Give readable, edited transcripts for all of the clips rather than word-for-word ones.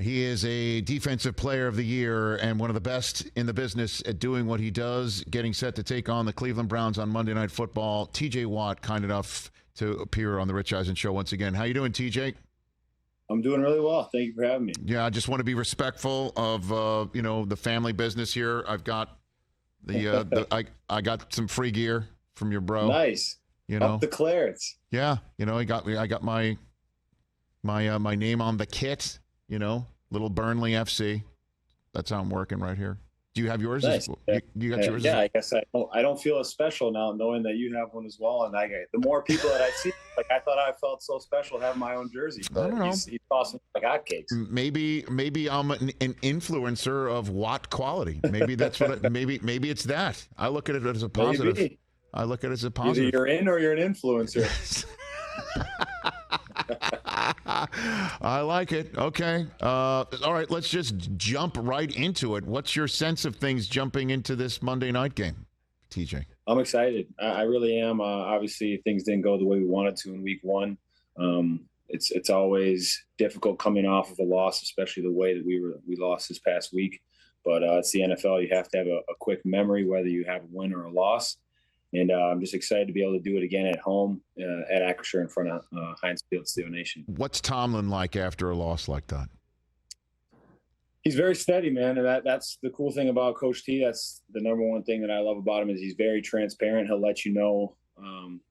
He is a defensive player of the year and one of the best in the business at doing what he does, getting set to take on the Cleveland Browns on Monday Night Football. TJ Watt, kind enough to appear on the Rich Eisen Show once again. How you doing, TJ? I'm doing really well. Thank you for having me. Yeah, I just want to be respectful of the family business here. I've got I got some free gear from your bro. Nice. Up the Clarets. Yeah, I got my name on the kit. Little Burnley FC. That's how I'm working right here. Do you have yours? Nice. You got yours? Yeah, I guess I don't feel as special now knowing that you have one as well. And the more people that I see, I thought I felt so special having my own jersey. But I don't know. He's awesome like hotcakes. Maybe I'm an influencer of Watt quality. Maybe that's what. Maybe it's that. I look at it as a positive. Maybe. I look at it as a positive. Either you're in or you're an influencer. I like it. Okay. All right, let's just jump right into it. What's your sense of things jumping into this Monday night game, TJ? I'm excited. I really am. Obviously, things didn't go the way we wanted to in week one. It's always difficult coming off of a loss, especially the way that we lost this past week. But it's the NFL. You have to have a quick memory, whether you have a win or a loss. And I'm just excited to be able to do it again at home at Acrisure in front of Heinz Field Steel Nation. What's Tomlin like after a loss like that? He's very steady, man. And that's the cool thing about Coach T. That's the number one thing that I love about him is he's very transparent. He'll let you know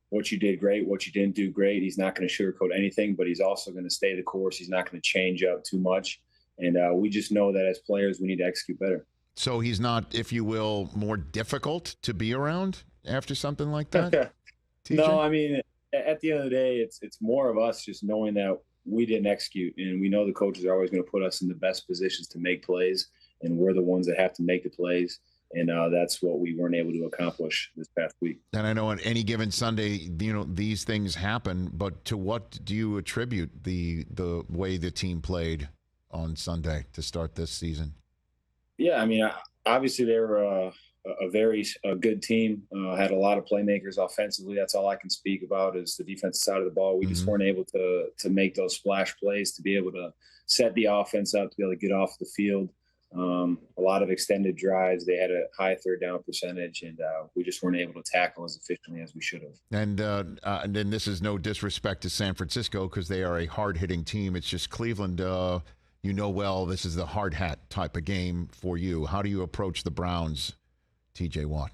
what you did great, what you didn't do great. He's not going to sugarcoat anything, but he's also going to stay the course. He's not going to change up too much. And we just know that as players, we need to execute better. So he's not, if you will, more difficult to be around after something like that? No, I mean, at the end of the day, it's more of us just knowing that we didn't execute, and we know the coaches are always going to put us in the best positions to make plays, and we're the ones that have to make the plays, and that's what we weren't able to accomplish this past week. And I know on any given Sunday, these things happen, but to what do you attribute the way the team played on Sunday to start this season? Yeah, I mean, obviously they were a very good team, had a lot of playmakers offensively. That's all I can speak about is the defensive side of the ball. We just weren't able to make those splash plays, to be able to set the offense up, to be able to get off the field. A lot of extended drives. They had a high third down percentage, and we just weren't able to tackle as efficiently as we should have. And then this is no disrespect to San Francisco because they are a hard-hitting team. It's just Cleveland, well, this is the hard hat type of game for you. How do you approach the Browns, TJ Watt?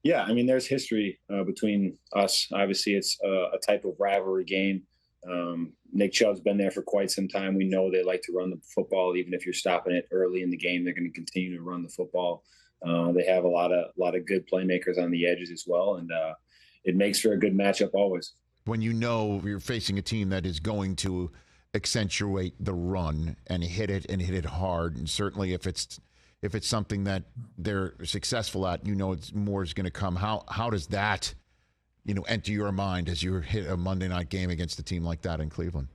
Yeah, I mean, there's history between us. Obviously, it's a type of rivalry game. Nick Chubb's been there for quite some time. We know they like to run the football. Even if you're stopping it early in the game, they're going to continue to run the football. They have a lot of good playmakers on the edges as well, and it makes for a good matchup always. When you're facing a team that is going to accentuate the run and hit it hard, and certainly if it's something that they're successful at, it's more is going to come. How does that, enter your mind as you hit a Monday night game against a team like that in Cleveland,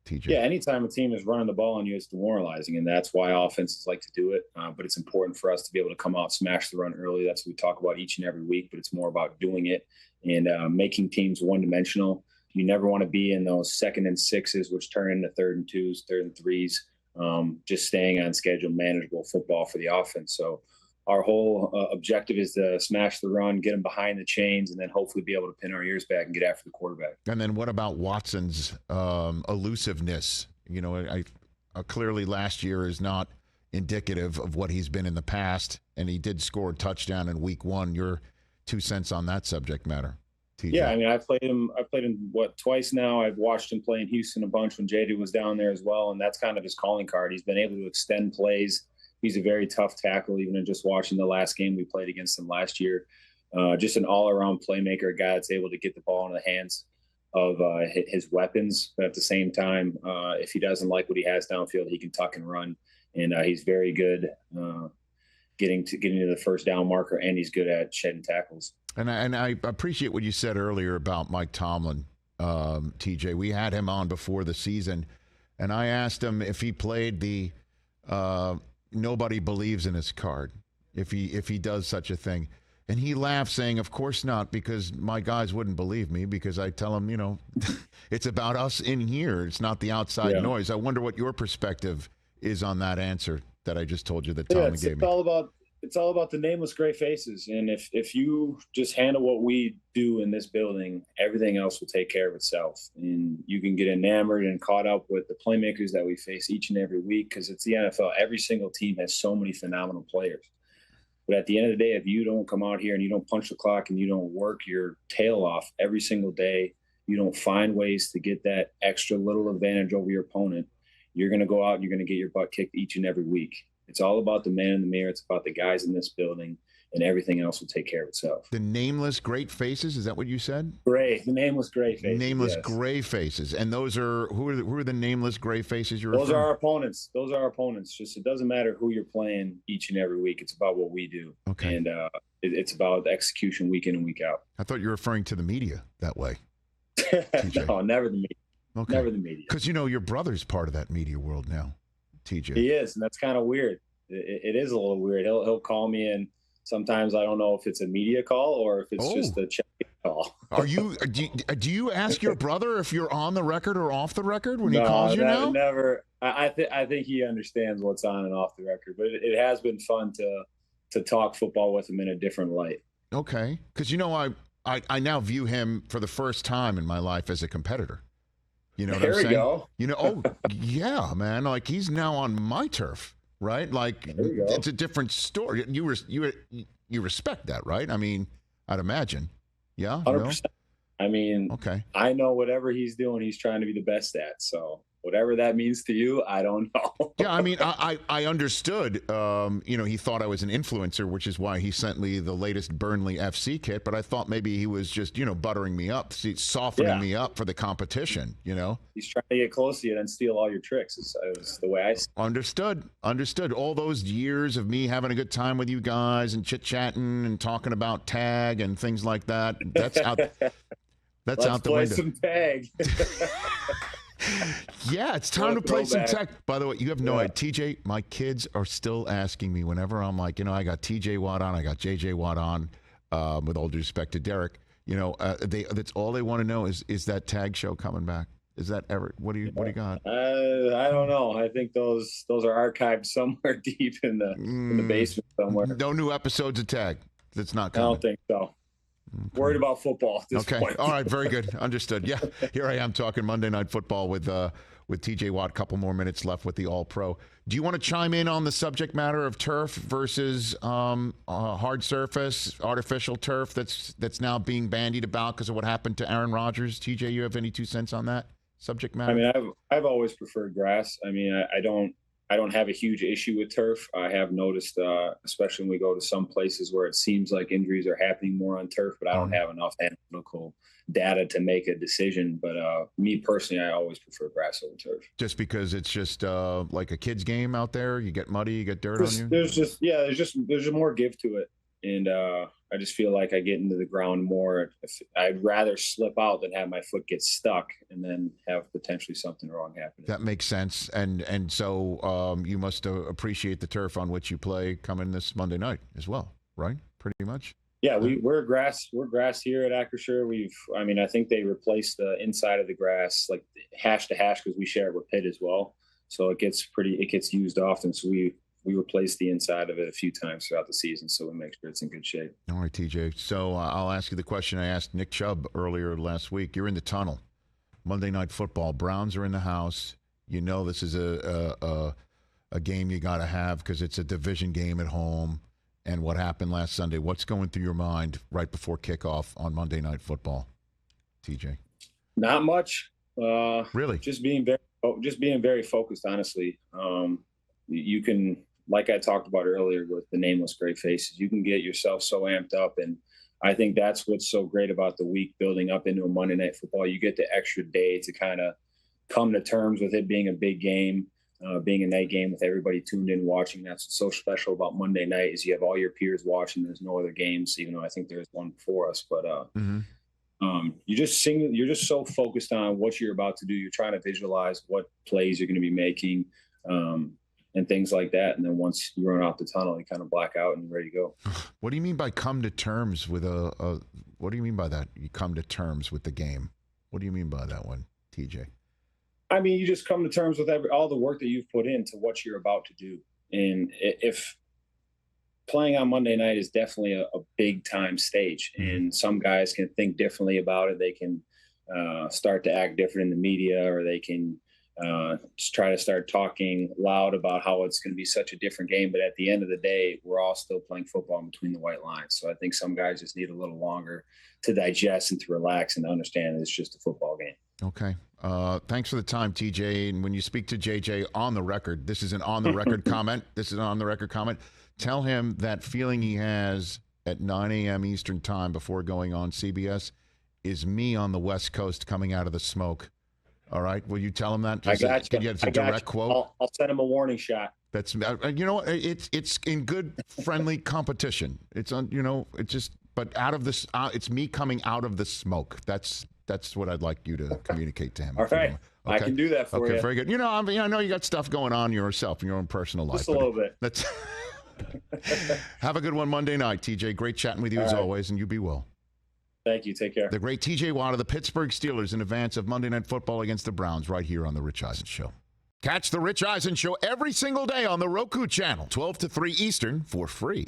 TJ? Yeah, anytime a team is running the ball on you, it's demoralizing, and that's why offenses like to do it. But it's important for us to be able to come out, smash the run early. That's what we talk about each and every week, but it's more about doing it and making teams one-dimensional. You never want to be in those 2nd and 6s, which turn into 3rd and 2s, 3rd and 3s. Just staying on schedule, manageable football for the offense. So our whole objective is to smash the run, get them behind the chains, and then hopefully be able to pin our ears back and get after the quarterback. And then what about Watson's elusiveness? Clearly last year is not indicative of what he's been in the past, and he did score a touchdown in week 1. Your 2 cents on that subject matter, TJ? Yeah, I mean, I played him twice now. I've watched him play in Houston a bunch when JD was down there as well, and that's kind of his calling card. He's been able to extend plays. He's a very tough tackle, even in just watching the last game we played against him last year. Just an all-around playmaker, a guy that's able to get the ball in the hands of his weapons. But at the same time, if he doesn't like what he has downfield, he can tuck and run. And he's very good getting to the first down marker, and he's good at shedding tackles. And I appreciate what you said earlier about Mike Tomlin, TJ. We had him on before the season, and I asked him if he played the nobody believes in his card, if he does such a thing. And he laughed, saying, of course not, because my guys wouldn't believe me, because I tell them, it's about us in here. It's not the outside noise. I wonder what your perspective is on that answer that I just told you that Tomlin gave me. It's all about the nameless gray faces. And if you just handle what we do in this building, everything else will take care of itself. And you can get enamored and caught up with the playmakers that we face each and every week, because it's the NFL. Every single team has so many phenomenal players. But at the end of the day, if you don't come out here and you don't punch the clock and you don't work your tail off every single day, you don't find ways to get that extra little advantage over your opponent, you're going to go out and you're going to get your butt kicked each and every week. It's all about the man in the mirror. It's about the guys in this building, and everything else will take care of itself. The nameless great faces, is that what you said? The nameless gray faces. Nameless gray faces. And those are, who are the nameless gray faces you're referring to? Those are our opponents. Those are our opponents. Just, it doesn't matter who you're playing each and every week. It's about what we do. Okay. And it's about execution week in and week out. I thought you were referring to the media that way. No, never the media. Okay. Never the media. Because, your brother's part of that media world now, TJ. He is, and that's kind of weird. It is a little weird. He'll call me, and sometimes I don't know if it's a media call or if it's just a check call. Do you ask your brother if you're on the record or off the record when he calls you now? Never. I think he understands what's on and off the record, but it has been fun to talk football with him in a different light. Okay, because I now view him for the first time in my life as a competitor. You know what I'm saying? There we go. Yeah, man. Like, he's now on my turf, right? Like, it's a different story. You respect that, right? I mean, I'd imagine. Yeah? 100%. I mean, okay. I know whatever he's doing, he's trying to be the best at. So whatever that means to you, I don't know. Yeah, I mean, I understood, he thought I was an influencer, which is why he sent me the latest Burnley FC kit, but I thought maybe he was just, buttering me up, softening me up for the competition, He's trying to get close to you and steal all your tricks. It's the way I see it. Understood. All those years of me having a good time with you guys and chit-chatting and talking about tag and things like that, that's out, Let's out the play window. Some tag. Yeah, it's time to play some tech. By the way, you have no idea. TJ, my kids are still asking me whenever I'm like, I got TJ Watt on, I got JJ Watt on, with all due respect to Derek, that's all they want to know is that tag show coming back? Is that ever, what do you got? I don't know. I think those are archived somewhere deep in the basement somewhere. No new episodes of tag. That's not coming. I don't think so. Okay. Worried about football at this point. All right. Very good. Understood. Yeah. Here I am talking Monday Night Football with TJ Watt. A couple more minutes left with the All-Pro. Do you want to chime in on the subject matter of turf versus hard surface, artificial turf that's now being bandied about because of what happened to Aaron Rodgers? TJ, you have any 2 cents on that subject matter? I mean, I've always preferred grass. I mean, I don't have a huge issue with turf. I have noticed, especially when we go to some places where it seems like injuries are happening more on turf, but I don't have enough analytical data to make a decision. But me personally, I always prefer grass over turf. Just because it's just like a kid's game out there. You get muddy, you get dirt on you. There's just more give to it, and I just feel like I get into the ground more. I'd rather slip out than have my foot get stuck and then have potentially something wrong happen. That makes sense. And so you must appreciate the turf on which you play coming this Monday night as well, right? Pretty much. Yeah, we're grass here at Acrisure. I think they replaced the inside of the grass like hash to hash because we share it with Pitt as well. So it gets used often. So we replaced the inside of it a few times throughout the season, so we make sure it's in good shape. All right, TJ. So I'll ask you the question I asked Nick Chubb earlier last week. You're in the tunnel. Monday Night Football. Browns are in the house. This is a game you got to have because it's a division game at home. And what happened last Sunday? What's going through your mind right before kickoff on Monday Night Football, TJ? Not much. Really? Just being very focused. Honestly, you can. Like I talked about earlier with the nameless gray faces, you can get yourself so amped up. And I think that's what's so great about the week building up into a Monday Night Football. You get the extra day to kind of come to terms with it being a big game, being a night game with everybody tuned in watching. That's what's so special about Monday night is you have all your peers watching. There's no other games, even though I think there's one before us. But you're just so focused on what you're about to do. You're trying to visualize what plays you're going to be making. And things like that. And then once you run out the tunnel, you kind of black out and you're ready to go. What do you mean by come to terms with what do you mean by that? You come to terms with the game. What do you mean by that one, TJ? I mean, you just come to terms with all the work that you've put into what you're about to do. And if playing on Monday night is definitely a big time stage, and some guys can think differently about it. They can start to act different in the media, or they can just try to start talking loud about how it's going to be such a different game. But at the end of the day, we're all still playing football in between the white lines. So I think some guys just need a little longer to digest and to relax and to understand that it's just a football game. Okay. Thanks for the time, TJ. And when you speak to JJ on the record, this is an on-the-record comment. This is an on-the-record comment. Tell him that feeling he has at 9 a.m. Eastern time before going on CBS is me on the West Coast coming out of the smoke. All right? Will you tell him that? I got you. Can you get a direct quote? I'll send him a warning shot. That's it's in good friendly competition. It's on it's just but out of this it's me coming out of the smoke. That's what I'd like you to communicate to him. All right. Okay. I can do that for you. Okay, very good. I know you got stuff going on yourself in your own personal life. Just a little bit. That's Have a good one Monday night, TJ. Great chatting with you as always, and you be well. Thank you. Take care. The great TJ Watt of the Pittsburgh Steelers in advance of Monday Night Football against the Browns right here on The Rich Eisen Show. Catch The Rich Eisen Show every single day on the Roku channel, 12 to 3 Eastern for free.